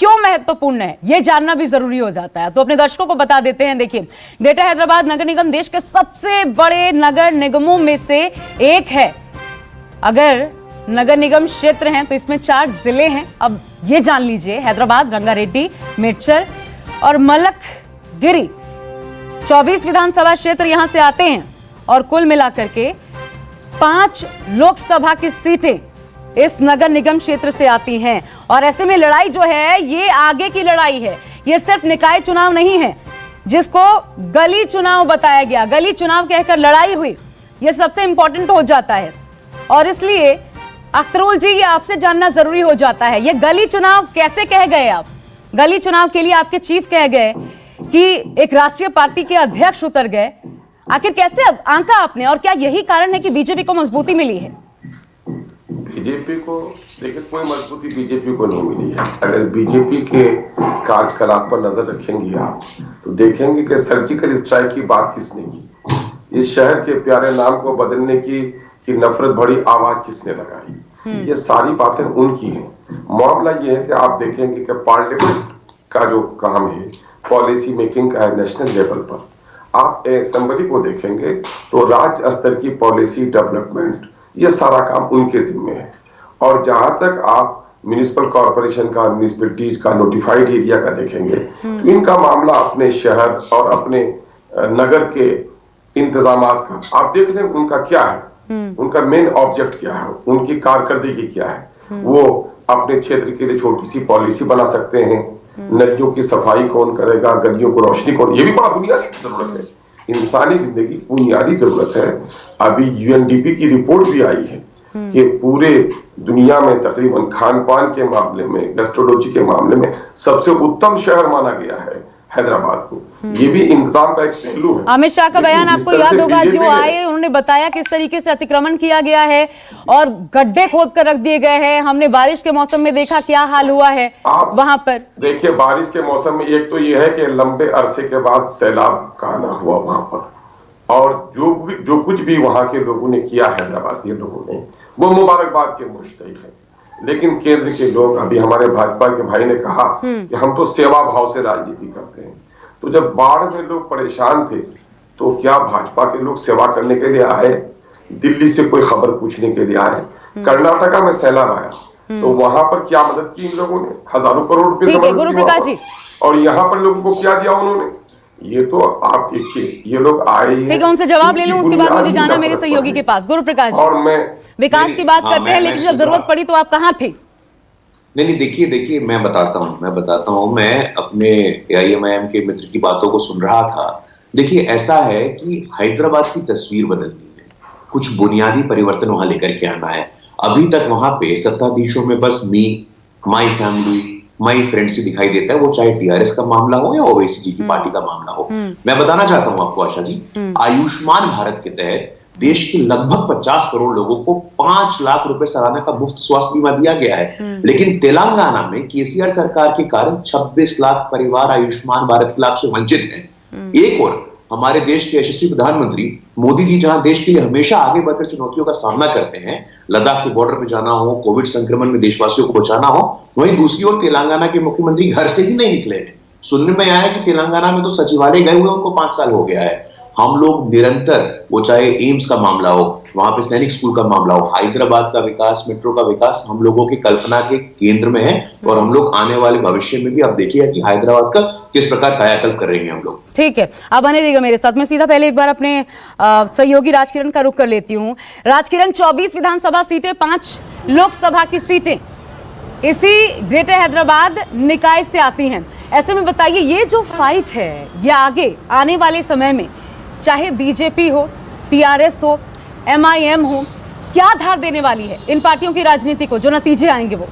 क्यों महत्वपूर्ण है, ये जानना भी जरूरी हो जाता है। तो अपने दर्शकों को बता देते हैं। देखिए, ग्रेटर हैदराबाद नगर निगम देश के सबसे बड़े नगर निगमों में से एक है। अगर नगर निगम क्षेत्र हैं तो इसमें 4 जिले हैं। अब ये जान लीजिए, हैदराबाद, रंगारेड्डी, मेडचल और मलकगिरी 24 विधानसभा क्षेत्र यहां से आते हैं और कुल मिलाकर के 5 लोकसभा की सीटें इस नगर निगम क्षेत्र से आती हैं। और ऐसे में लड़ाई जो है ये आगे की लड़ाई है, ये सिर्फ निकाय चुनाव नहीं है जिसको गली चुनाव बताया गया, गली चुनाव कहकर लड़ाई हुई, ये सबसे इंपॉर्टेंट हो जाता है। और इसलिए अख्तरुल जी, ये आपसे जानना जरूरी हो जाता है, ये गली चुनाव कैसे कह गए आप? गली चुनाव के लिए आपके चीफ कह गए कि एक राष्ट्रीय पार्टी के अध्यक्ष उतर गए, आखिर कैसे अब आंका आपने, और क्या यही कारण है कि बीजेपी को मजबूती मिली है? बीजेपी को देखिए, कोई मजबूती बीजेपी को नहीं मिली है। अगर बीजेपी के कार्यकलाप पर नजर रखेंगे आप तो देखेंगे कि सर्जिकल स्ट्राइक की बात किसने की, इस शहर के प्यारे नाम को बदलने की नफरत भरी आवाज किसने लगाई, ये सारी बातें उनकी हैं। मामला ये है कि आप देखेंगे कि पार्लियामेंट का जो काम है, पॉलिसी मेकिंग का है नेशनल लेवल पर, आप असेंबली को देखेंगे तो राज्य स्तर की पॉलिसी डेवलपमेंट, ये सारा काम उनके जिम्मे है। और जहां तक आप म्युनिसिपल कॉर्पोरेशन का, म्युनिसिपैलिटीज का, नोटिफाइड एरिया का देखेंगे तो इनका मामला अपने शहर और अपने नगर के इंतजामात का आप देख लें, उनका क्या है, उनका मेन ऑब्जेक्ट क्या है, उनकी कारकर्दगी क्या है। वो अपने क्षेत्र के लिए छोटी सी पॉलिसी बना सकते हैं, नदियों की सफाई कौन करेगा, गलियों को रोशनी कौन, ये भी बड़ा बुनियादी जरूरत है, इंसानी जिंदगी की बुनियादी जरूरत है। अभी यूएनडीपी की रिपोर्ट भी आई है कि पूरे दुनिया में तकरीबन खान पान के मामले में, गैस्ट्रोलॉजी के मामले में सबसे उत्तम शहर माना गया है हैदराबाद को। ये भी इंतजाम का एक पहलू है। अमित शाह का बयान आपको याद होगा, जो आए उन्होंने बताया किस तरीके से अतिक्रमण किया गया है और गड्ढे खोद कर रख दिए गए हैं। हमने बारिश के मौसम में देखा क्या हाल हुआ है वहां पर। देखिए, बारिश के मौसम में एक तो ये है कि लंबे अरसे के बाद सैलाब का आना हुआ वहां पर, और जो कुछ भी वहां के लोगों ने किया, हैदराबाद के लोगों ने, वो मुबारकबाद के मुस्तहिक है। लेकिन केंद्र के लोग, अभी हमारे भाजपा के भाई ने कहा कि हम तो सेवा भाव से राजनीति करते हैं, तो जब बाढ़ में लोग परेशान थे तो क्या भाजपा के लोग सेवा करने के लिए आए? दिल्ली से कोई खबर पूछने के लिए आए? कर्नाटका में सैलाब आया तो वहां पर क्या मदद की इन लोगों ने? हजारों करोड़ रुपए की। और यहाँ पर लोगों को क्या दिया उन्होंने? ये तो आप देखिए, ये लोग आए हैं। ठीक है, उनसे जवाब ले लूं, उसके बाद मुझे जाना मेरे सहयोगी के पास। गुरु प्रकाश जी, और मैं विकास की बात करते हैं, लेकिन जब जरूरत पड़ी तो आप कहाँ थे? नहीं, देखिए मैं बताता हूँ, मैं अपने AIMIM के मित्र की बातों को सुन रहा था। देखिए, ऐसा है कि हैदराबाद की तस्वीर बदलनी है, कुछ बुनियादी परिवर्तन वहां लेकर के आना है। अभी तक वहां पे सत्ताधीशों में बस माई फैमिली, माई फ्रेंड्स ही दिखाई देता है, वो चाहे TRS का मामला हो या ओवैसी जी की पार्टी का मामला हो। मैं बताना चाहता हूं आपको आशा जी, आयुष्मान भारत के तहत देश के लगभग 50 करोड़ लोगों को 5 लाख रुपए सालाना का मुफ्त स्वास्थ्य बीमा दिया गया है। लेकिन तेलंगाना में केसीआर सरकार के कारण 26 लाख परिवार आयुष्मान भारत के लाभ से वंचित हैं। एक और हमारे देश के यशस्वी प्रधानमंत्री मोदी जी जहां देश के लिए हमेशा आगे बढ़कर चुनौतियों का सामना करते हैं, लद्दाख के बॉर्डर पे जाना हो, कोविड संक्रमण में देशवासियों को बचाना हो, वहीं दूसरी ओर तेलंगाना के मुख्यमंत्री घर से ही नहीं निकले हैं। सुनने में आया कि तेलंगाना में तो सचिवालय गए हुए उनको 5 साल हो गया है। हम लोग निरंतर, वो चाहे एम्स का मामला हो, वहां पे सैनिक स्कूल का मामला हो, हैदराबाद का विकास, मेट्रो का विकास हम लोगों की कल्पना के केंद्र में है। और हम लोग आने वाले भविष्य में भी अब देखिए कि हैदराबाद का किस प्रकार कायाकल्प करेंगे हम लोग। ठीक है, आप बने रहिएगा मेरे साथ। मैं सीधा पहले एक बार अपने सहयोगी राजकिरण का रुख कर लेती हूँ। राजकिरण, 24 विधानसभा सीटें, 5 लोकसभा की सीटें इसी ग्रेटर हैदराबाद निकाय से आती हैं। ऐसे में बताइए, ये जो फाइट है ये आगे आने वाले समय में चाहे बीजेपी हो, TRS हो, MIM हो, क्या धार देने वाली है इन पार्टियों की राजनीति को? जो नतीजे आएंगे वो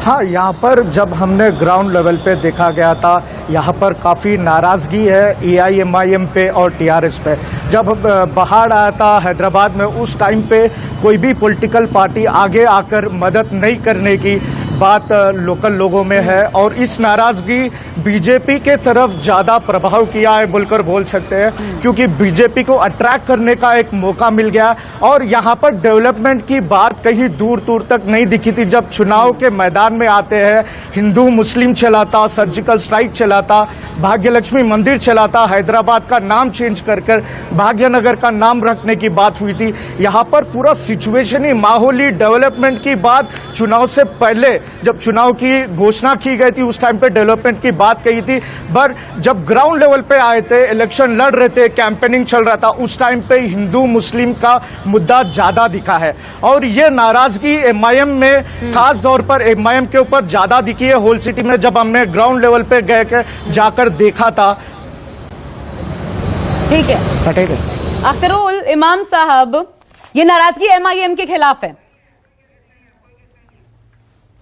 हाँ, यहाँ पर जब हमने ग्राउंड लेवल पे देखा गया था, यहाँ पर काफ़ी नाराज़गी है AIMIM पे और TRS पे। जब बाढ़ आया था हैदराबाद में, उस टाइम पे कोई भी पॉलिटिकल पार्टी आगे आकर मदद नहीं करने की बात लोकल लोगों में है और इस नाराजगी बीजेपी के तरफ ज़्यादा प्रभाव किया है बोलकर बोल सकते हैं, क्योंकि बीजेपी को अट्रैक्ट करने का एक मौका मिल गया और यहाँ पर डेवलपमेंट की बात कहीं दूर दूर तक नहीं दिखी थी। जब चुनाव के मैदान में आते हैं, हिंदू मुस्लिम चलाता, सर्जिकल स्ट्राइक चलाता, भाग्यलक्ष्मी मंदिर चलाता, हैदराबाद का नाम चेंज कर भाग्यनगर का नाम रखने की बात हुई थी। यहाँ पर पूरा सिचुएशन ही, माहौली डेवलपमेंट की बात चुनाव से पहले जब चुनाव की घोषणा की गई थी उस टाइम पे डेवलपमेंट की बात कही थी, पर जब ग्राउंड लेवल पे आए थे, इलेक्शन लड़ रहे थे, कैंपेनिंग चल रहा था, उस टाइम पे हिंदू मुस्लिम का मुद्दा ज्यादा दिखा है और ये नाराजगी एमआईएम में खास तौर पर एमआईएम के ऊपर ज्यादा दिखी है। होल सिटी में जब हमने ग्राउंड लेवल पे गए जाकर देखा था। ठीक है अख्तरुल इमाम साहब, ये नाराजगी एमआईएम के खिलाफ है,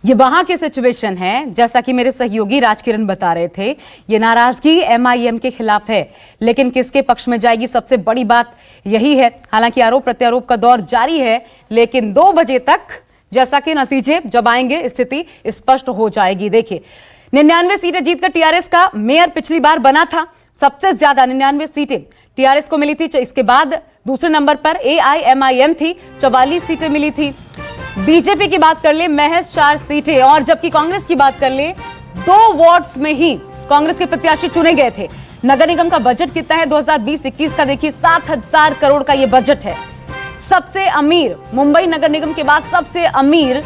ये वहां की सिचुएशन है। जैसा कि मेरे सहयोगी राजकिरण बता रहे थे, ये नाराजगी एमआईएम के खिलाफ है, लेकिन किसके पक्ष में जाएगी, सबसे बड़ी बात यही है। हालांकि आरोप प्रत्यारोप का दौर जारी है, लेकिन 2 बजे तक जैसा कि नतीजे जब आएंगे स्थिति स्पष्ट हो जाएगी। देखिए 99 सीटें जीतकर टीआरएस का मेयर पिछली बार बना था। सबसे ज्यादा 99 सीटें टीआरएस को मिली थी। इसके बाद दूसरे नंबर पर एआईएमआईएम थी, 44 सीटें मिली थी। बीजेपी की बात कर ले महज 4 सीटें, और जबकि कांग्रेस की बात कर ले 2 वार्ड्स में ही कांग्रेस के प्रत्याशी चुने गए थे। नगर निगम का बजट कितना है 2020-21 का, देखिए 7,000 करोड़ का यह बजट है। सबसे अमीर मुंबई नगर निगम के बाद सबसे अमीर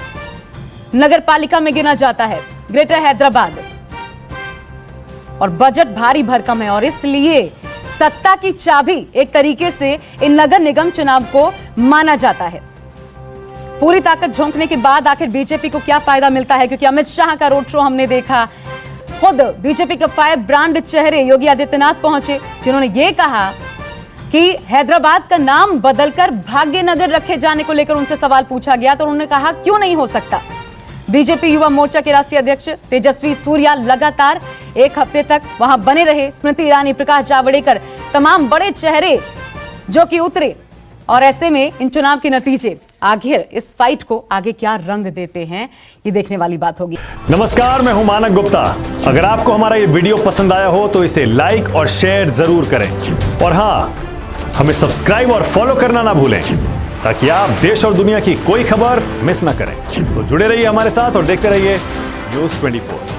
नगर पालिका में गिना जाता है ग्रेटर हैदराबाद, और बजट भारी भरकम है और इसलिए सत्ता की चाबी एक तरीके से इन नगर निगम चुनाव को माना जाता है। पूरी ताकत झोंकने के बाद आखिर बीजेपी को क्या फायदा मिलता है, क्योंकि अमित शाह का रोड शो हमने देखा, खुद बीजेपी के 5 ब्रांड चेहरे योगी आदित्यनाथ पहुंचे, जिन्होंने ये कहा कि हैदराबाद का नाम बदलकर भाग्यनगर रखे जाने को लेकर उनसे सवाल पूछा गया तो उन्होंने कहा क्यों नहीं हो सकता। बीजेपी युवा मोर्चा के राष्ट्रीय अध्यक्ष तेजस्वी सूर्या लगातार 1 हफ्ते तक वहां बने रहे। स्मृति ईरानी, प्रकाश जावड़ेकर, तमाम बड़े चेहरे जो कि उतरे, और ऐसे में इन चुनाव के नतीजे आखिर इस फाइट को आगे क्या रंग देते हैं, ये देखने वाली बात होगी। नमस्कार, मैं हूं मानक गुप्ता। अगर आपको हमारा ये वीडियो पसंद आया हो तो इसे लाइक और शेयर जरूर करें, और हाँ, हमें सब्सक्राइब और फॉलो करना ना भूलें ताकि आप देश और दुनिया की कोई खबर मिस ना करें। तो जुड़े रहिए हमारे साथ और देखते रहिए News 24।